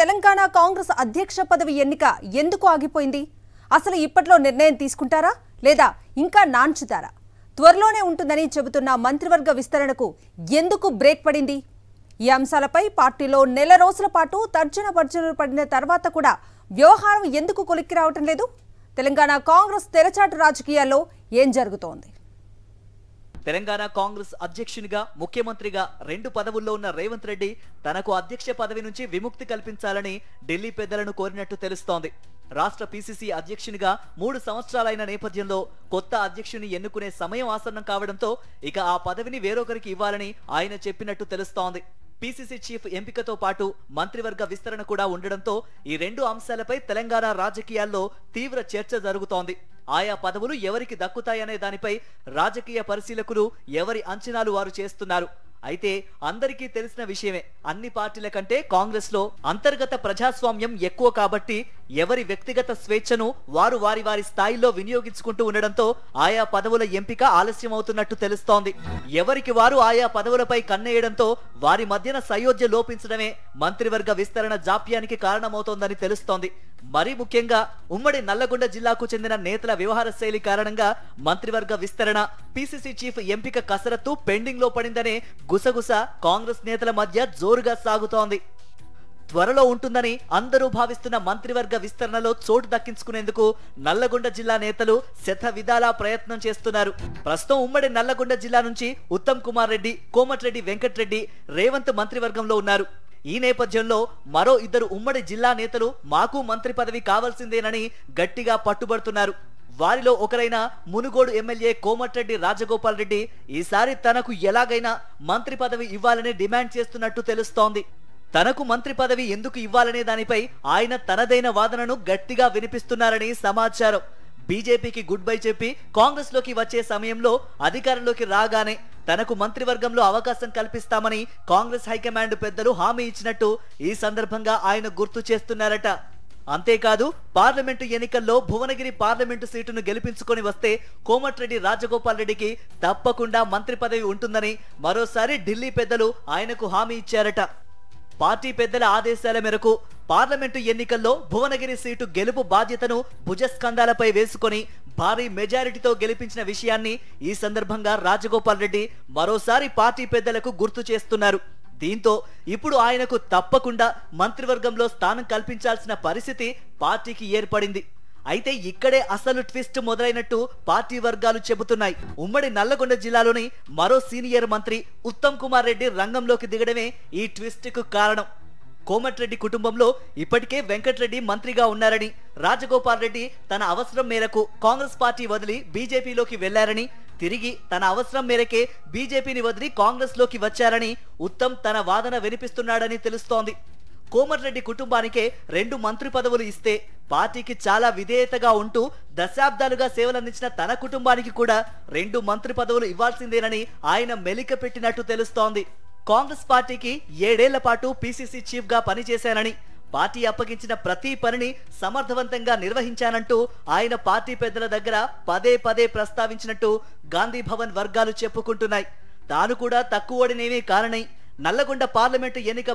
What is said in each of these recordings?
తెలంగాణ కాంగ్రెస్ అధ్యక్ష పదవి ఎన్నిక ఎందుకు ఆగిపోయింది? అసలు ఇప్పట్లో నిర్ణయం తీసుకుంటారా లేదా ఇంకా నాంచుతారా? త్వరలోనే ఉంటుందని చెబుతున్న మంత్రివర్గ విస్తరణకు ఎందుకు బ్రేక్ పడింది? ఈ అంశాలపై పార్టీలో నెల రోజుల పాటు తర్జన పడిన తర్వాత కూడా వ్యవహారం ఎందుకు కొలిక్కి రావటం లేదు? తెలంగాణ కాంగ్రెస్ తెరచాటు రాజకీయాల్లో ఏం జరుగుతోంది? తెలంగాణ కాంగ్రెస్ అధ్యక్షునిగా ముఖ్యమంత్రిగా రెండు పదవుల్లో ఉన్న రేవంత్ రెడ్డి తనకు అధ్యక్ష పదవి నుంచి విముక్తి కల్పించాలని ఢిల్లీ పెద్దలను కోరినట్టు తెలుస్తోంది. రాష్ట్ర పిసిసి అధ్యక్షునిగా 3 సంవత్సరాలైన నేపథ్యంలో కొత్త అధ్యక్షుని ఎన్నుకునే సమయం ఆసన్నం కావడంతో ఇక ఆ పదవిని వేరొకరికి ఇవ్వాలని ఆయన చెప్పినట్టు తెలుస్తోంది. పిసిసి చీఫ్ ఎంపికతో పాటు మంత్రివర్గ విస్తరణ కూడా ఉండడంతో ఈ రెండు అంశాలపై తెలంగాణ రాజకీయాల్లో తీవ్ర చర్చ జరుగుతోంది. ఆయా పదవులు ఎవరికి దక్కుతాయనే దానిపై రాజకీయ పరిశీలకులు ఎవరి అంచనాలు వారు చేస్తున్నారు. అయితే అందరికీ తెలిసిన విషయమే, అన్ని పార్టీల కంటే కాంగ్రెస్ లో అంతర్గత ప్రజాస్వామ్యం ఎక్కువ కాబట్టి ఎవరి వ్యక్తిగత స్వేచ్ఛను వారు వారి స్థాయిలో వినియోగించుకుంటూ ఉండడంతో ఆయా పదవుల ఎంపిక ఆలస్యం అవుతున్నట్టు తెలుస్తోంది. ఎవరికి వారు ఆయా పదవులపై కన్నేయడంతో వారి మధ్యన సయోధ్య లోపించడమే మంత్రివర్గ విస్తరణ జాప్యానికి కారణమవుతోందని తెలుస్తోంది. మరీ ముఖ్యంగా ఉమ్మడి నల్లగొండ జిల్లాకు చెందిన నేతల వ్యవహార శైలి కారణంగా మంత్రివర్గ విస్తరణ, పిసిసి చీఫ్ ఎంపిక కసరత్తు పెండింగ్ లో పడిందనే గుసగుస కాంగ్రెస్ నేతల మధ్య జోరుగా సాగుతోంది. త్వరలో ఉంటుందని అందరూ భావిస్తున్న మంత్రివర్గ విస్తరణలో చోటు దక్కించుకునేందుకు నల్లగొండ జిల్లా నేతలు శత విధాలా ప్రయత్నం చేస్తున్నారు. ప్రస్తుతం ఉమ్మడి నల్లగొండ జిల్లా నుంచి ఉత్తమ్ కుమార్ రెడ్డి, కోమటిరెడ్డి వెంకటరెడ్డి, రేవంత్ మంత్రివర్గంలో ఉన్నారు. ఈ నేపథ్యంలో మరో 2 ఉమ్మడి జిల్లా నేతలు మాకు మంత్రి పదవి కావాల్సిందేనని గట్టిగా పట్టుబడుతున్నారు. వారిలో ఒకరైన మునుగోడు ఎమ్మెల్యే కోమటిరెడ్డి రాజగోపాల్ రెడ్డి ఈసారి తనకు ఎలాగైనా మంత్రి పదవి ఇవ్వాలని డిమాండ్ చేస్తున్నట్టు తెలుస్తోంది. తనకు మంత్రి పదవి ఎందుకు ఇవ్వాలనే దానిపై ఆయన తనదైన వాదనను గట్టిగా వినిపిస్తున్నారని సమాచారం. బీజేపీకి గుడ్ బై చెప్పి కాంగ్రెస్ లోకి వచ్చే సమయంలో అధికారంలోకి రాగానే తనకు మంత్రివర్గంలో అవకాశం కల్పిస్తామని కాంగ్రెస్ హైకమాండ్ పెద్దలు హామీ ఇచ్చినట్టు ఈ సందర్భంగా ఆయన గుర్తు చేస్తున్నారట. అంతేకాదు పార్లమెంటు ఎన్నికల్లో భువనగిరి పార్లమెంటు సీటును గెలిపించుకొని వస్తే కోమటిరెడ్డి రాజగోపాల్ రెడ్డికి తప్పకుండా మంత్రి పదవి ఉంటుందని మరోసారి ఢిల్లీ పెద్దలు ఆయనకు హామీ ఇచ్చారట. పార్టీ పెద్దల ఆదేశాల మేరకు పార్లమెంటు ఎన్నికల్లో భువనగిరి సీటు గెలుపు బాధ్యతను భుజస్కంధాలపై వేసుకొని భారీ మెజారిటీతో గెలిపించిన విషయాన్ని ఈ సందర్భంగా రాజగోపాల్ రెడ్డి మరోసారి పార్టీ పెద్దలకు గుర్తు చేస్తున్నారు. దీంతో ఇప్పుడు ఆయనకు తప్పకుండా మంత్రివర్గంలో స్థానం కల్పించాల్సిన పరిస్థితి పార్టీకి ఏర్పడింది. అయితే ఇక్కడే అసలు ట్విస్ట్ మొదలైనట్టు పార్టీ వర్గాలు చెబుతున్నాయి. ఉమ్మడి నల్లగొండ జిల్లాలోని మరో సీనియర్ మంత్రి ఉత్తమ్ కుమార్ రెడ్డి రంగంలోకి దిగడమే ఈ ట్విస్ట్ కు కారణం. కోమటిరెడ్డి కుటుంబంలో ఇప్పటికే వెంకటరెడ్డి మంత్రిగా ఉన్నారని, రాజగోపాల్ రెడ్డి తన అవసరం మేరకు కాంగ్రెస్ పార్టీ వదిలి బీజేపీలోకి వెళ్లారని, తిరిగి తన అవసరం మేరకే బీజేపీని వదిలి కాంగ్రెస్ లోకి వచ్చారని ఉత్తమ్ తన వాదన వినిపిస్తున్నాడని తెలుస్తోంది. కోమటిరెడ్డి కుటుంబానికే 2 మంత్రి పదవులు ఇస్తే పార్టీకి చాలా విధేయతగా ఉంటూ దశాబ్దాలుగా సేవలందించిన తన కుటుంబానికి కూడా 2 మంత్రి పదవులు ఇవ్వాల్సిందేనని ఆయన మెలిక పెట్టినట్టు తెలుస్తోంది. కాంగ్రెస్ పార్టీకి 7 ఏళ్ల పాటు పిసిసి చీఫ్ గా పనిచేశానని, పార్టీ అప్పగించిన ప్రతి పనిని సమర్థవంతంగా నిర్వహించానంటూ ఆయన పార్టీ పెద్దల దగ్గర పదే ప్రస్తావించినట్టు గాంధీ భవన్ వర్గాలు చెప్పుకుంటున్నాయి. తాను కూడా తక్కువడినేమీ కారణై నల్లగొండ పార్లమెంటు ఎన్నిక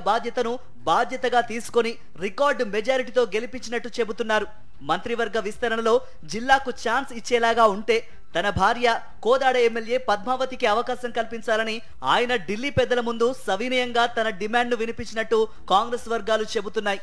బాధ్యతగా తీసుకొని రికార్డు మెజారిటీతో గెలిపించినట్టు చెబుతున్నారు. మంత్రివర్గ విస్తరణలో జిల్లాకు ఛాన్స్ ఇచ్చేలాగా ఉంటే తన భార్య కోదాడ ఎమ్మెల్యే పద్మావతికి అవకాశం కల్పించాలని ఆయన ఢిల్లీ పెద్దల ముందు సవినయంగా తన డిమాండ్ను వినిపించినట్టు కాంగ్రెస్ వర్గాలు చెబుతున్నాయి.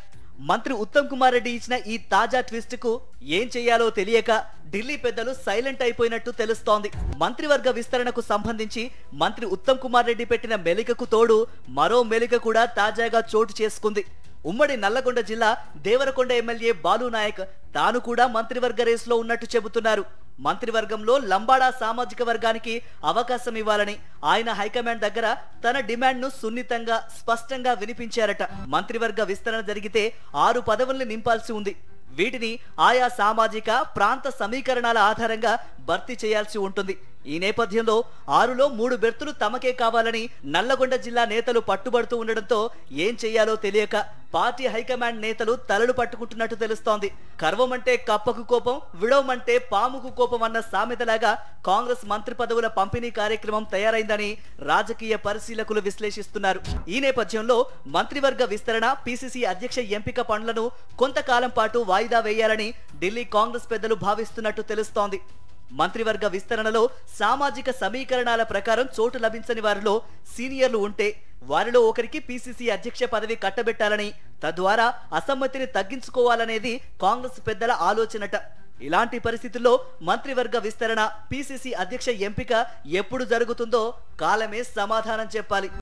మంత్రి ఉత్తమ్ కుమార్ రెడ్డి ఇచ్చిన ఈ తాజా ట్విస్ట్ కు ఏం చేయాలో తెలియక ఢిల్లీ పెద్దలు సైలెంట్ అయిపోయినట్టు తెలుస్తోంది. మంత్రివర్గ విస్తరణకు సంబంధించి మంత్రి ఉత్తమ్ కుమార్ రెడ్డి పెట్టిన మెలికకు తోడు మరో మెలిక కూడా తాజాగా చోటు చేసుకుంది. ఉమ్మడి నల్లగొండ జిల్లా దేవరకొండ ఎమ్మెల్యే బాలు నాయక్ తాను కూడా మంత్రివర్గ రేసులో ఉన్నట్టు చెబుతున్నారు. మంత్రివర్గంలో లంబాడా సామాజిక వర్గానికి అవకాశం ఇవ్వాలని ఆయన హైకమాండ్ దగ్గర తన డిమాండ్ ను సున్నితంగా స్పష్టంగా వినిపించారట. మంత్రివర్గ విస్తరణ జరిగితే 6 పదవుల్ని నింపాల్సి ఉంది. వీటిని ఆయా సామాజిక ప్రాంత సమీకరణాల ఆధారంగా భర్తీ చేయాల్సి ఉంటుంది. ఈ నేపథ్యంలో 6లో 3 బెర్తులు తమకే కావాలని నల్లగొండ జిల్లా నేతలు పట్టుబడుతూ ఉండడంతో ఏం చెయ్యాలో తెలియక పార్టీ హైకమాండ్ నేతలు తలలు పట్టుకుంటున్నట్టు తెలుస్తోంది. కర్వమంటే కప్పకు కోపం, విడవమంటే పాముకు కోపం అన్న సామెతలాగా కాంగ్రెస్ మంత్రి పదవుల పంపిణీ కార్యక్రమం తయారైందని రాజకీయ పరిశీలకులు విశ్లేషిస్తున్నారు. ఈ నేపథ్యంలో మంత్రివర్గ విస్తరణ, పిసిసి అధ్యక్ష ఎంపిక పనులను కొంతకాలం పాటు వాయిదా వేయాలని ఢిల్లీ కాంగ్రెస్ పెద్దలు భావిస్తున్నట్టు తెలుస్తోంది. మంత్రివర్గ విస్తరణలో సామాజిక సమీకరణాల ప్రకారం చోటు లభించని వారిలో సీనియర్లు ఉంటే వారిలో ఒకరికి పిసిసి అధ్యక్ష పదవి కట్టబెట్టాలని, తద్వారా అసమ్మతిని తగ్గించుకోవాలనేది కాంగ్రెస్ పెద్దల ఆలోచనట. ఇలాంటి పరిస్థితుల్లో మంత్రివర్గ విస్తరణ, పిసిసి అధ్యక్ష ఎంపిక ఎప్పుడు జరుగుతుందో కాలమే సమాధానం చెప్పాలి.